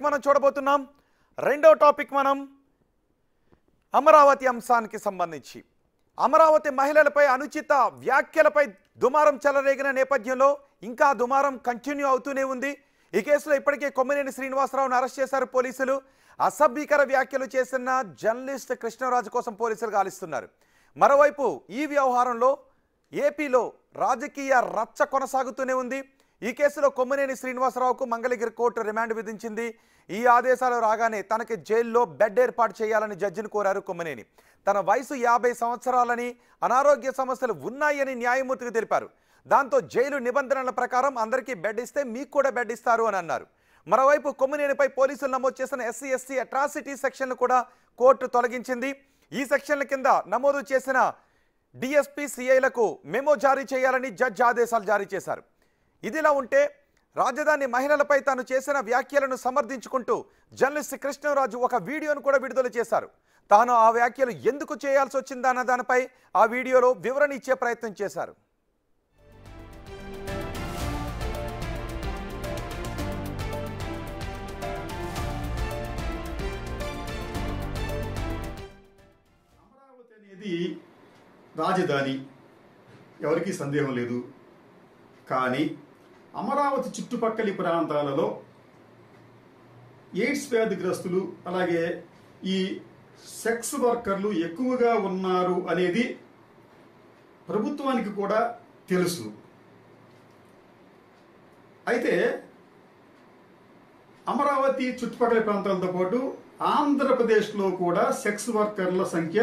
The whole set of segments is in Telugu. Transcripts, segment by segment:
టాపిక్ మనం చూడబోతున్నాం. రెండో టాపిక్ మనం అమరావతి అంశానికి సంబంధించి అమరావతి మహిళలపై అనుచిత వ్యాఖ్యలపై దుమారం చెలరేగిన నేపథ్యంలో ఇంకా దుమారం కంటిన్యూ అవుతూనే ఉంది. ఈ కేసులో ఇప్పటికే కొమ్మినేని శ్రీనివాసరావును అరెస్ట్ చేశారు పోలీసులు. అసభ్యకర వ్యాఖ్యలు చేసిన జర్నలిస్ట్ కృష్ణరాజు కోసం పోలీసులు గాలిస్తున్నారు. మరోవైపు ఈ వ్యవహారంలో ఏపీలో రాజకీయ రచ్చ కొనసాగుతూనే ఉంది. ఈ కేసులో కొమ్మినేని శ్రీనివాసరావుకు మంగళగిరి కోర్టు రిమాండ్ విధించింది. ఈ ఆదేశాలు రాగానే తనకి జైల్లో బెడ్ ఏర్పాటు చేయాలని జడ్జిని కోరారు కొమ్మినేని. తన వయసు 50 సంవత్సరాలని, అనారోగ్య సమస్యలు ఉన్నాయని న్యాయమూర్తికి తెలిపారు. దాంతో జైలు నిబంధనల ప్రకారం అందరికీ బెడ్ ఇస్తే మీకు కూడా బెడ్ ఇస్తారు అని అన్నారు. మరోవైపు కొమ్మినేనిపై పోలీసులు నమోదు చేసిన SC/ST అట్రాసిటీ సెక్షన్లు కూడా కోర్టు తొలగించింది. ఈ సెక్షన్ల కింద నమోదు చేసిన DSP CIలకు మెమో జారీ చేయాలని జడ్జి ఆదేశాలు జారీ చేశారు. ఇదిలా ఉంటే రాజధాని మహిళలపై తాను చేసిన వ్యాఖ్యలను సమర్థించుకుంటూ జర్నలిస్ట్ కృష్ణరాజు ఒక వీడియోను కూడా విడుదల చేశారు. తాను ఆ వ్యాఖ్యలు ఎందుకు చేయాల్సి వచ్చిందన్న దానిపై ఆ వీడియోలో వివరణ ఇచ్చే ప్రయత్నం చేశారు. అమరావతి అనేది రాజధాని, ఎవరికీ సందేహం లేదు. కానీ అమరావతి చుట్టుపక్కలి ప్రాంతాలలో ఎయిడ్స్ వ్యాధిగ్రస్తులు అలాగే ఈ సెక్స్ వర్కర్లు ఎక్కువగా ఉన్నారు అనేది ప్రభుత్వానికి కూడా తెలుసు. అయితే అమరావతి చుట్టుపక్కల ప్రాంతాలతో పాటు ఆంధ్రప్రదేశ్లో కూడా సెక్స్ వర్కర్ల సంఖ్య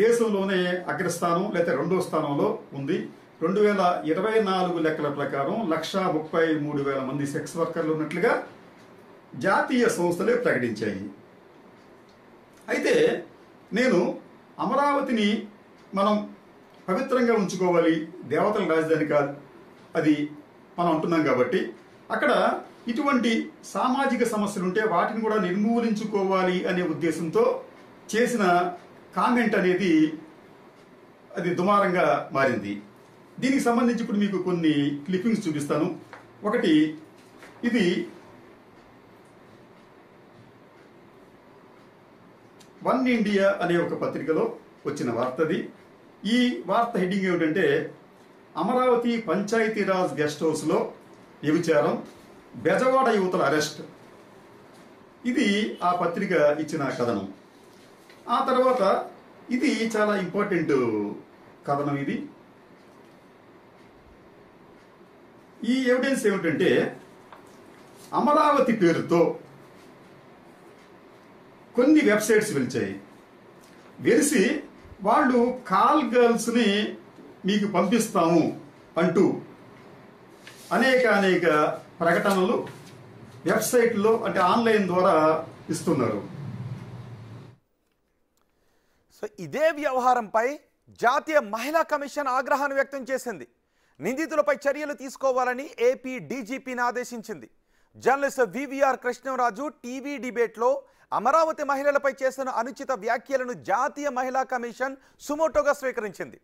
దేశంలోనే అగ్రస్థానం లేదా రెండో స్థానంలో ఉంది. 2024 లెక్కల ప్రకారం 1,33,000 మంది సెక్స్ వర్కర్లు ఉన్నట్లుగా జాతీయ సంస్థలే ప్రకటించాయి. అయితే నేను అమరావతిని మనం పవిత్రంగా ఉంచుకోవాలి, దేవతల రాజధాని కాదు అది మనం అంటున్నాం కాబట్టి అక్కడ ఇటువంటి సామాజిక సమస్యలు ఉంటే వాటిని కూడా నిర్మూలించుకోవాలి అనే ఉద్దేశంతో చేసిన కామెంట్ అనేది అది దుమారంగా మారింది. దీనికి సంబంధించి ఇప్పుడు మీకు కొన్ని క్లిప్పింగ్స్ చూపిస్తాను. ఒకటి, ఇది వన్ ఇండియా అనే ఒక పత్రికలో వచ్చిన వార్తది. ఈ వార్త హెడ్డింగ్ ఏమిటంటే అమరావతి పంచాయతీరాజ్ గెస్ట్ హౌస్లో వ్యభిచారం, బెజవాడ యువతుల అరెస్ట్. ఇది ఆ పత్రిక ఇచ్చిన కథనం. ఆ తర్వాత ఇది చాలా ఇంపార్టెంట్ కథనం. ఇది ఈ ఎవిడెన్స్ ఏమిటంటే అమరావతి పేరుతో కొన్ని వెబ్సైట్స్ వెలిసి వాళ్ళు కాల్ గర్ల్స్ని మీకు పంపిస్తాము అంటూ అనేక ప్రకటనలు వెబ్సైట్లో అంటే ఆన్లైన్ ద్వారా ఇస్తున్నారు. సో ఇదే వ్యవహారంపై జాతీయ మహిళా కమిషన్ ఆగ్రహాన్ని వ్యక్తం చేసింది. నిందితులపై చర్యలు తీసుకోవాలని ఏపీ DGPని ఆదేశించింది. జర్నలిస్ట్ VVR కృష్ణరాజు టీవీ డిబేట్లో అమరావతి మహిళలపై చేసిన అనుచిత వ్యాఖ్యలను జాతీయ మహిళా కమిషన్ సుమోటోగా స్వీకరించింది.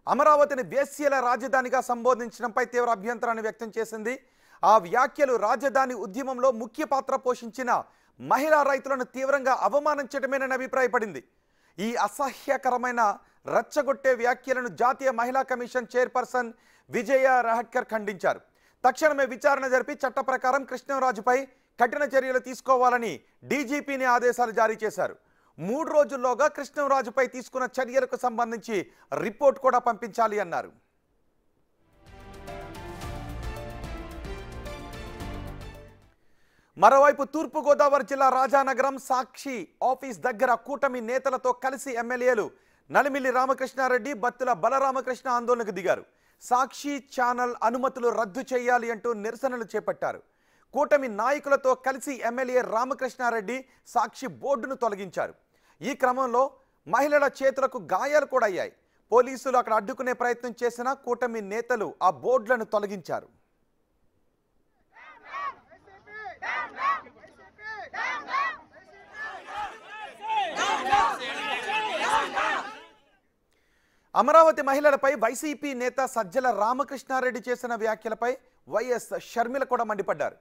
అమరావతిని వేశ్యల రాజధానిగా సంబోధించడంపై తీవ్ర అభ్యంతరాన్ని వ్యక్తం చేసింది. ఆ వ్యాఖ్యలు రాజధాని ఉద్యమంలో ముఖ్య పాత్ర పోషించిన మహిళా రైతులను తీవ్రంగా అవమానించడమేనని అభిప్రాయపడింది. ఈ అసహ్యకరమైన రచ్చగొట్టే వ్యాఖ్యలను జాతీయ మహిళా కమిషన్ చైర్పర్సన్ విజయ రహట్కర్ ఖండించారు. తక్షణమే విచారణ జరిపి చట్ట ప్రకారం కృష్ణరాజుపై కఠిన చర్యలు తీసుకోవాలని DGPని ఆదేశాలు జారీ చేశారు. 3 రోజుల్లోగా కృష్ణరాజుపై తీసుకున్న చర్యలకు సంబంధించి రిపోర్ట్ కూడా పంపించాలి అన్నారు. మరోవైపు తూర్పుగోదావరి జిల్లా రాజానగరం సాక్షి ఆఫీస్ దగ్గర కూటమి నేతలతో కలిసి ఎమ్మెల్యేలు నలిమిల్లి రామకృష్ణారెడ్డి, బత్తుల బలరామకృష్ణ ఆందోళనకు దిగారు. సాక్షి ఛానల్ అనుమతులు రద్దు చేయాలి అంటూ నిరసనలు చేపట్టారు. కూటమి నాయకులతో కలిసి ఎమ్మెల్యే రామకృష్ణారెడ్డి సాక్షి బోర్డును తొలగించారు. ఈ క్రమంలో మహిళల చేతులకు గాయాలు కూడా అయ్యాయి. పోలీసులు అక్కడ అడ్డుకునే ప్రయత్నం చేసిన కూటమి నేతలు ఆ బోర్డులను తొలగించారు. అమరావతి మహిళలపై వైసీపీ నేత సజ్జల రామకృష్ణారెడ్డి చేసిన వ్యాఖ్యలపై వైఎస్ షర్మిల కూడా మండిపడ్డారు.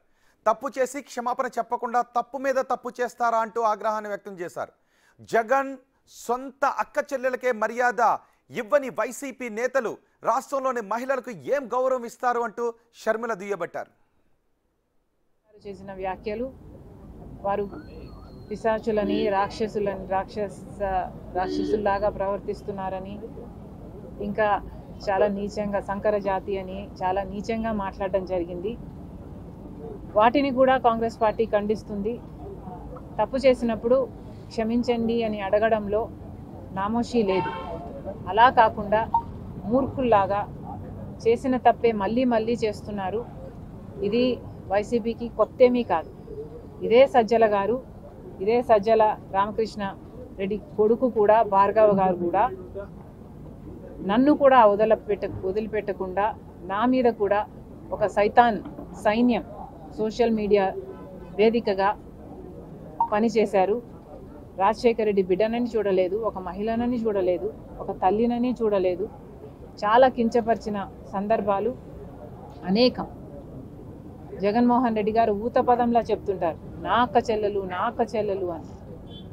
తప్పు చేసి క్షమాపణ చెప్పకుండా తప్పు మీద తప్పు చేస్తారా అంటూ ఆగ్రహాన్ని వ్యక్తం చేశారు. జగన్ సొంత అక్క చెల్లెలకే మర్యాద ఇవ్వని వైసీపీ నేతలు రాష్ట్రంలోని మహిళలకు ఏం గౌరవం ఇస్తారు అంటూ షర్మిల దుయ్యబట్టారు. చేసిన వ్యాఖ్యలు వారు పిశాచులని రాక్షసుల్లాగా ప్రవర్తిస్తున్నారని, ఇంకా చాలా నీచంగా సంకర జాతి అని చాలా నీచంగా మాట్లాడడం జరిగింది. వాటిని కూడా కాంగ్రెస్ పార్టీ ఖండిస్తుంది. తప్పు చేసినప్పుడు క్షమించండి అని అడగడంలో నామోషి లేదు. అలా కాకుండా మూర్ఖుల్లాగా చేసిన తప్పే మళ్ళీ మళ్ళీ చేస్తున్నారు. ఇది వైసీపీకి కొత్తేమీ కాదు. ఇదే సజ్జల రామకృష్ణ రెడ్డి కొడుకు కూడా, భార్గవ గారు కూడా నన్ను కూడా వదిలిపెట్టకుండా నా మీద కూడా ఒక సైన్యం సోషల్ మీడియా వేదికగా పనిచేశారు. రాజశేఖర రెడ్డి బిడ్డనని చూడలేదు, ఒక మహిళనని చూడలేదు, ఒక తల్లినని చూడలేదు. చాలా కించపరిచిన సందర్భాలు అనేకం. జగన్మోహన్ రెడ్డి గారు ఊత పదంలా చెప్తుంటారు, నా అక్క చెల్లెలు అని.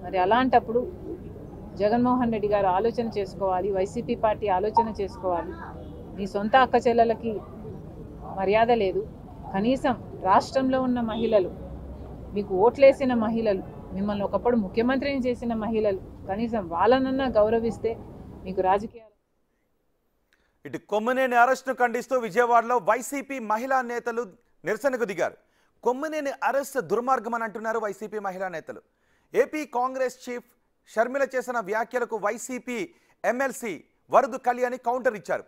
మరి అలాంటప్పుడు జగన్మోహన్ రెడ్డి గారు ఆలోచన చేసుకోవాలి, వైసీపీ పార్టీ ఆలోచన చేసుకోవాలి. మీ సొంత అక్క చెల్లెలకి మర్యాద లేదు. కనీసం రాష్ట్రంలో ఉన్న మహిళలు, మీకు ఓట్లేసిన మహిళలు, మిమ్మల్ని ఒకప్పుడు ముఖ్యమంత్రిని చేసిన మహిళలు, కనీసం వాళ్ళనన్నా గౌరవిస్తే మీకు రాజకీయాలు. ఇటు కొమ్మినేని అరెస్టును ఖండిస్తూ విజయవాడలో వైసీపీ మహిళా నేతలు నిరసనకు దిగారు. కొమ్మినేని అరెస్ట్ దుర్మార్గం అని అంటున్నారు వైసీపీ మహిళా నేతలు. ఏపీ కాంగ్రెస్ చీఫ్ షర్మిల చేసిన వ్యాఖ్యలకు వైసీపీ ఎమ్మెల్సీ వరదు కళ్యాణి కౌంటర్ ఇచ్చారు.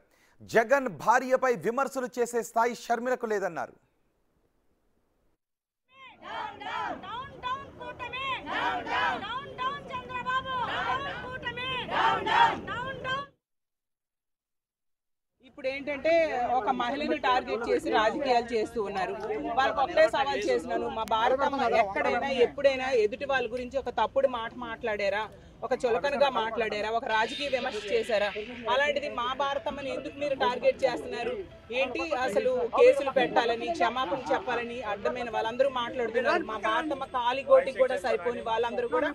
జగన్ భార్యపై విమర్శలు చేసే స్థాయి షర్మిలకు లేదన్నారు. ఇప్పుడు ఏంటంటే ఒక మహిళని టార్గెట్ చేసి రాజకీయాలు చేస్తూ ఉన్నారు. వాళ్ళకి ఒకటే సవాల్ చేసినాను, మా భారతమ్మ ఎక్కడైనా ఎప్పుడైనా ఎదుటి వాళ్ళ గురించి ఒక తప్పుడు మాట మాట్లాడారా, ఒక చులకనగా మాట్లాడారా, ఒక రాజకీయ విమర్శ చేశారా? అలాంటిది మా భారతమ్మని ఎందుకు మీరు టార్గెట్ చేస్తున్నారు? ఏంటి అసలు కేసులు పెట్టాలని, క్షమాపణ చెప్పాలని అడ్డమైన వాళ్ళందరూ మాట్లాడుతున్నారు. మా భారతమ్మ కాలిగోటికి కూడా సరిపోని వాళ్ళందరూ కూడా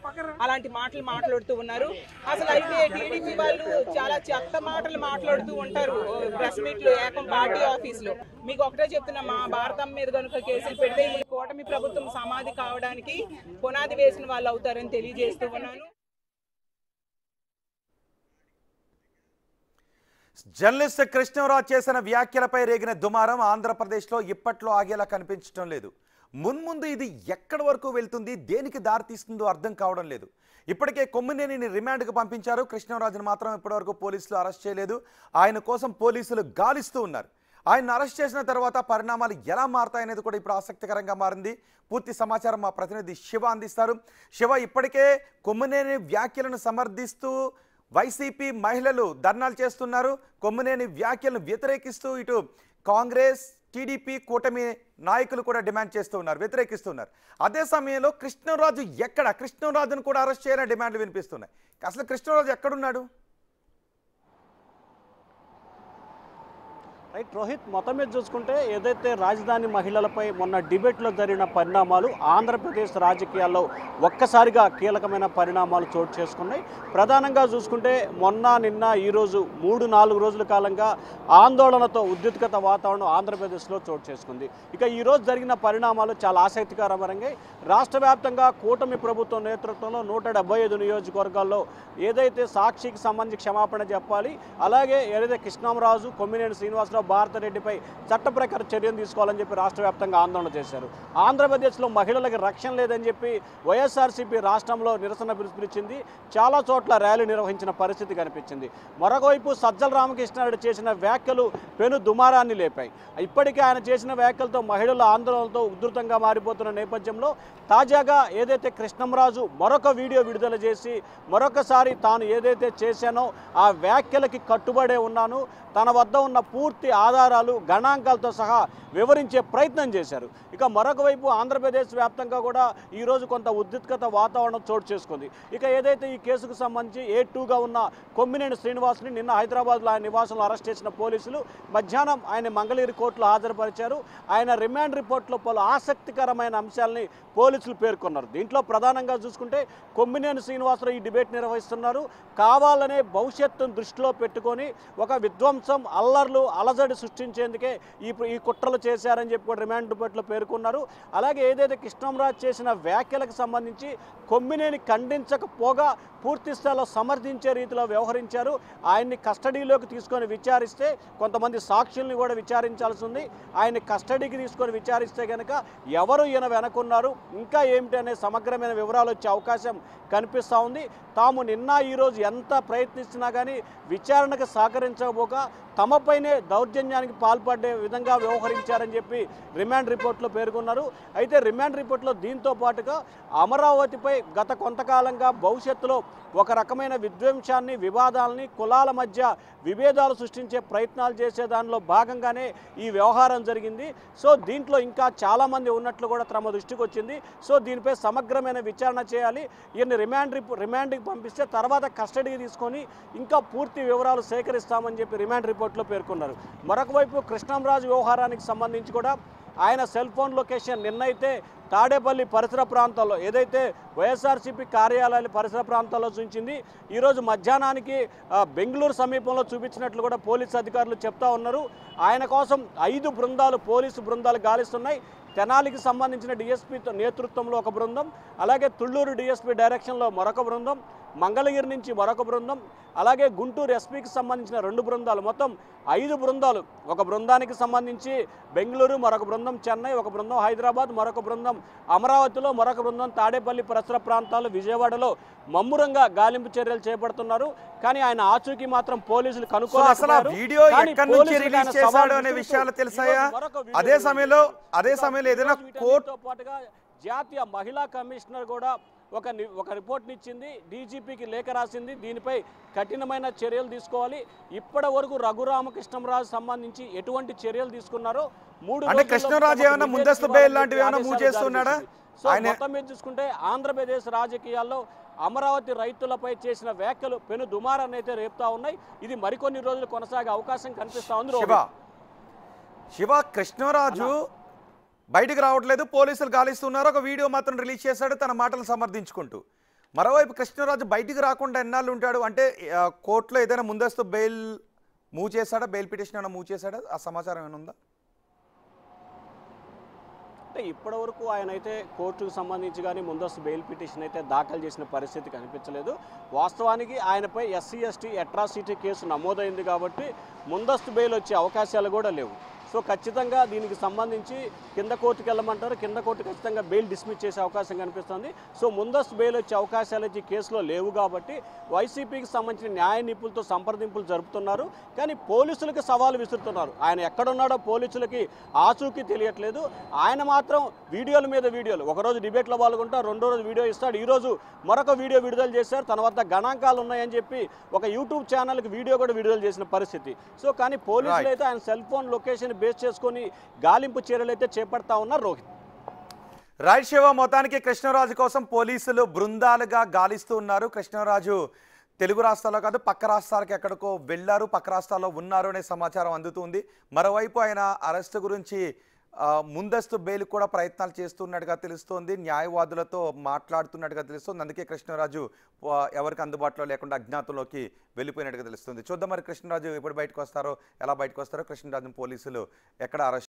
అలాంటి మాటలు మాట్లాడుతూ ఉన్నారు. అసలు అయితే టీడీపీ వాళ్ళు చాలా చెత్త మాటలు మాట్లాడుతూ ఉంటారు ప్రెస్ మీట్లు, ఏకం పార్టీ ఆఫీసులో. మీకు ఒకటే చెప్తున్నా, మా భారతమ్మ మీద కనుక కేసులు పెడితే ఈ కూటమి ప్రభుత్వం సమాధి కావడానికి పునాది వేసిన వాళ్ళు అవుతారని తెలియజేస్తూ ఉన్నాను. జర్నలిస్ట్ కృష్ణరాజు చేసిన వ్యాఖ్యలపై రేగిన దుమారం ఆంధ్రప్రదేశ్లో ఇప్పట్లో ఆగేలా కనిపించడం లేదు. మున్ముందు ఇది ఎక్కడి వరకు వెళ్తుంది, దేనికి దారితీస్తుందో అర్థం కావడం లేదు. ఇప్పటికే కొమ్మినేనిని రిమాండ్కు పంపించారు. కృష్ణరాజును మాత్రం ఇప్పటివరకు పోలీసులు అరెస్ట్ చేయలేదు. ఆయన కోసం పోలీసులు గాలిస్తూ ఉన్నారు. ఆయన అరెస్ట్ చేసిన తర్వాత పరిణామాలు ఎలా మారతాయనేది కూడా ఇప్పుడు ఆసక్తికరంగా మారింది. పూర్తి సమాచారం మా ప్రతినిధి శివ అందిస్తారు. శివ, ఇప్పటికే కొమ్మినేని వ్యాఖ్యలను సమర్థిస్తూ వైసీపీ మహిళలు ధర్నాలు చేస్తున్నారు. కొమ్మినేని వ్యాఖ్యలను వ్యతిరేకిస్తూ ఇటు కాంగ్రెస్, టీడీపీ కూటమి నాయకులు కూడా డిమాండ్ చేస్తూ ఉన్నారు, వ్యతిరేకిస్తున్నారు. అదే సమయంలో కృష్ణరాజును కూడా అరెస్ట్ చేయాలని డిమాండ్లు వినిపిస్తున్నాయి. అసలు కృష్ణరాజు ఎక్కడున్నాడు? రైట్ రోహిత్, మొత్తం మీద చూసుకుంటే ఏదైతే రాజధాని మహిళలపై మొన్న డిబేట్లో జరిగిన పరిణామాలు ఆంధ్రప్రదేశ్ రాజకీయాల్లో ఒక్కసారిగా కీలకమైన పరిణామాలు చోటు చేసుకున్నాయి. ప్రధానంగా చూసుకుంటే మొన్న నిన్న ఈరోజు 3-4 రోజుల కాలంగా ఆందోళనతో ఉద్రిక్తత వాతావరణం ఆంధ్రప్రదేశ్లో చోటు చేసుకుంది. ఇక ఈరోజు జరిగిన పరిణామాలు చాలా ఆసక్తికరమైనవి. రాష్ట్ర వ్యాప్తంగా కూటమి ప్రభుత్వం నేతృత్వంలో 175 నియోజకవర్గాల్లో ఏదైతే సాక్షికి సంబంధించి క్షమాపణ చెప్పాలి, అలాగే ఏదైతే కృష్ణరాజు, కొమ్మినేని శ్రీనివాసరావు, భారతరెడ్డిపై చట్ట ప్రకారం చర్యలు తీసుకోవాలని చెప్పి రాష్ట్ర వ్యాప్తంగా ఆందోళన చేశారు. ఆంధ్రప్రదేశ్లో మహిళలకు రక్షణ లేదని చెప్పి వైఎస్ఆర్సీపీ రాష్ట్రంలో నిరసన పిలుపునిచ్చింది. చాలా చోట్ల ర్యాలీ నిర్వహించిన పరిస్థితి కనిపించింది. మరొకవైపు సజ్జల రామకృష్ణారెడ్డి చేసిన వ్యాఖ్యలు పెను దుమారాన్ని లేపాయి. ఇప్పటికే ఆయన చేసిన వ్యాఖ్యలతో మహిళల ఆందోళనతో ఉధృతంగా మారిపోతున్న నేపథ్యంలో తాజాగా ఏదైతే కృష్ణరాజు మరొక వీడియో విడుదల చేసి మరొకసారి తాను ఏదైతే చేశానో ఆ వ్యాఖ్యలకి కట్టుబడే ఉన్నాను, తన వద్ద ఉన్న పూర్తి ఆధారాలు గణాంకాలతో సహా వివరించే ప్రయత్నం చేశారు. ఇక మరొక వైపు ఆంధ్రప్రదేశ్ వ్యాప్తంగా కూడా ఈరోజు కొంత ఉద్రిక్తత వాతావరణం చోటు చేసుకుంది. ఇక ఏదైతే ఈ కేసుకు సంబంధించి A2గా ఉన్న కొమ్మినేని శ్రీనివాస్ని నిన్న హైదరాబాద్లో ఆయన నివాసంలో అరెస్ట్ చేసిన పోలీసులు మధ్యాహ్నం ఆయన మంగళగిరి కోర్టులో హాజరుపరిచారు. ఆయన రిమాండ్ రిపోర్ట్లో పలు ఆసక్తికరమైన అంశాలని పోలీసులు పేర్కొన్నారు. దీంట్లో ప్రధానంగా చూసుకుంటే కొమ్మినేని శ్రీనివాసరావు ఈ డిబేట్ నిర్వహిస్తున్నారు. కావాలనే భవిష్యత్తును దృష్టిలో పెట్టుకొని ఒక విధ్వంసం, అల్లర్లు, అలజడి సృష్టించేందుకే ఈ కుట్రలు చేశారని చెప్పి కూడా రిమాండ్ రిపోర్ట్లో పేర్కొన్నారు. అలాగే ఏదైతే కృష్ణంరాజు చేసిన వ్యాఖ్యలకు సంబంధించి కొమ్మినేని ఖండించకపోగా పూర్తి స్థాయిలో సమర్థించే రీతిలో వ్యవహరించారు. ఆయన్ని కస్టడీలోకి తీసుకొని విచారిస్తే కొంతమంది సాక్షుల్ని కూడా విచారించాల్సి ఉంది. ఆయన్ని కస్టడీకి తీసుకొని విచారిస్తే కనుక ఎవరు ఈయన వెనకున్నారు, ఇంకా ఏమిటి అనే సమగ్రమైన వివరాలు వచ్చే అవకాశం కనిపిస్తూ ఉంది. తాము నిన్న ఈరోజు ఎంత ప్రయత్నిస్తున్నా కానీ విచారణకు సహకరించకపోగా తమపైనే దౌర్జన్యానికి పాల్పడే విధంగా వ్యవహరించారని చెప్పి రిమాండ్ రిపోర్ట్లో పేర్కొన్నారు. అయితే రిమాండ్ రిపోర్ట్లో దీంతో పాటుగా అమరావతిపై గత కొంతకాలంగా భవిష్యత్తులో ఒక రకమైన విధ్వంసాన్ని, వివాదాలని, కులాల మధ్య విభేదాలు సృష్టించే ప్రయత్నాలు చేసే దానిలో భాగంగానే ఈ వ్యవహారం జరిగింది. సో దీంట్లో ఇంకా చాలామంది ఉన్నట్లు కూడా తమ దృష్టికి వచ్చింది. సో దీనిపై సమగ్రమైన విచారణ చేయాలి. ఈయన్ని రిమాండ్కి పంపిస్తే తర్వాత కస్టడీకి తీసుకొని ఇంకా పూర్తి వివరాలు సేకరిస్తామని చెప్పి రిమాండ్ రిపోర్ట్లో పేర్కొన్నారు. మరొక వైపు కృష్ణంరాజు వ్యవహారానికి సంబంధించి కూడా ఆయన సెల్ ఫోన్ లొకేషన్ నిన్నైతే తాడేపల్లి పరిసర ప్రాంతాల్లో, ఏదైతే వైఎస్ఆర్సీపీ కార్యాలయాల పరిసర ప్రాంతాల్లో చూపించింది, ఈరోజు మధ్యాహ్నానికి బెంగళూరు సమీపంలో చూపించినట్లు కూడా పోలీసు అధికారులు చెప్తా ఉన్నారు. ఆయన కోసం 5 బృందాలు, పోలీసు బృందాలు గాలిస్తున్నాయి. తెనాలికి సంబంధించిన డిఎస్పీ నేతృత్వంలో ఒక బృందం, అలాగే తుళ్ళూరు డిఎస్పీ డైరెక్షన్లో మరొక బృందం, మంగళగిరి నుంచి మరొక బృందం, అలాగే గుంటూరు ఎస్పీకి సంబంధించిన 2 బృందాలు, మొత్తం 5 బృందాలు. ఒక బృందానికి సంబంధించి బెంగళూరు, మరొక బృందం చెన్నై, ఒక బృందం హైదరాబాద్, మరొక బృందం అమరావతిలో, మరొక బృందం తాడేపల్లి పరిసర ప్రాంతాలు, విజయవాడలో మమ్మురంగా గాలింపు చర్యలు చేపడుతున్నారు. కానీ ఆయన ఆచూకీ మాత్రం పోలీసులు కనుక్కోలేకపోయారు. అదే సమయంలో ఏదైనా కోర్టుతో పాటుగా జాతీయ మహిళా కమిషనర్ కూడా ఒక రిపోర్ట్ని ఇచ్చింది, డీజీపీకి లేఖ రాసింది. దీనిపై కఠినమైన చర్యలు తీసుకోవాలి. ఇప్పటి వరకు రఘురామకృష్ణంరాజు సంబంధించి ఎటువంటి చర్యలు తీసుకున్నారో 3 కృష్ణరాజు ఏమైనా ముందస్తు బెయిల్ లాంటివి ఏమైనా మూవ్ చేస్తున్నాడా? సో మొత్తం మీద చూసుకుంటే ఆంధ్రప్రదేశ్ రాజకీయాల్లో అమరావతి రైతులపై చేసిన వ్యాఖ్యలు పెను దుమారాన్ని అయితే రేపుతా ఉన్నాయి. ఇది మరికొన్ని రోజులు కొనసాగే అవకాశం కనిపిస్తా ఉంది. శివ, కృష్ణరాజు బయటకు రావట్లేదు, పోలీసులు గాలిస్తున్నారు. ఒక వీడియో మాత్రం రిలీజ్ చేశాడు తన మాటలు సమర్థించుకుంటూ. మరోవైపు కృష్ణరాజు బయటికి రాకుండా ఎన్నాళ్ళు ఉంటాడు? అంటే కోర్టులో ఏదైనా ముందస్తు బెయిల్ మూవ్ చేశాడా, బెయిల్ పిటిషన్ ఏమైనా మూవ్ చేశాడా? ఆ సమాచారం ఏమైనా ఉందా? అంటే ఇప్పటివరకు ఆయన అయితే కోర్టుకు సంబంధించి కానీ ముందస్తు బెయిల్ పిటిషన్ అయితే దాఖలు చేసిన పరిస్థితి కనిపించలేదు. వాస్తవానికి ఆయనపై SC/ST అట్రాసిటీ కేసు నమోదైంది కాబట్టి ముందస్తు బెయిల్ వచ్చే అవకాశాలు కూడా లేవు. సో ఖచ్చితంగా దీనికి సంబంధించి కింద కోర్టుకు వెళ్ళమంటారు, కింద కోర్టు ఖచ్చితంగా బెయిల్ డిస్మిస్ చేసే అవకాశం కనిపిస్తుంది. సో ముందస్తు బెయిల్ వచ్చే అవకాశాలు అయితే కేసులో లేవు కాబట్టి వైసీపీకి సంబంధించిన న్యాయ నిపుణులతో సంప్రదింపులు జరుపుతున్నారు. కానీ పోలీసులకు సవాలు విసురుతున్నారు. ఆయన ఎక్కడున్నాడో పోలీసులకి ఆచూకీ తెలియట్లేదు. ఆయన మాత్రం వీడియోల మీద వీడియోలు, ఒకరోజు డిబేట్లో పాల్గొంటారు, రెండో రోజు వీడియో ఇస్తాడు, ఈరోజు మరొక వీడియో విడుదల చేశారు. తన వద్ద గణాంకాలు ఉన్నాయని చెప్పి ఒక యూట్యూబ్ ఛానల్కి వీడియో కూడా విడుదల చేసిన పరిస్థితి. సో కానీ పోలీసులు అయితే ఆయన సెల్ ఫోన్ లొకేషన్ బేస్ చేసుకొని గాలింపు చర్యలు అయితే చేపడతా ఉన్నారు. రోహిత్, రైట్ శివ, మొత్తానికి కృష్ణరాజు కోసం పోలీసులు బృందాలుగా గాలిస్తూ ఉన్నారు. కృష్ణరాజు తెలుగు రాష్ట్రాల్లో కాదు పక్క రాష్ట్రాలకు ఎక్కడికో వెళ్ళారు, పక్క రాష్ట్రాల్లో ఉన్నారు అనే సమాచారం అందుతుంది. మరోవైపు ఆయన అరెస్టు గురించి ముందస్తు బెయిల్ కూడా ప్రయత్నాలు చేస్తున్నట్టుగా తెలుస్తోంది, న్యాయవాదులతో మాట్లాడుతున్నట్టుగా తెలుస్తుంది. అందుకే కృష్ణరాజు ఎవరికి అందుబాటులో లేకుండా అజ్ఞాతంలోకి వెళ్ళిపోయినట్టుగా తెలుస్తుంది. చూద్దాం మరి కృష్ణరాజు ఎప్పుడు బయటకు వస్తారో, ఎలా బయటకు వస్తారో, కృష్ణరాజును పోలీసులు ఎక్కడ అరెస్ట్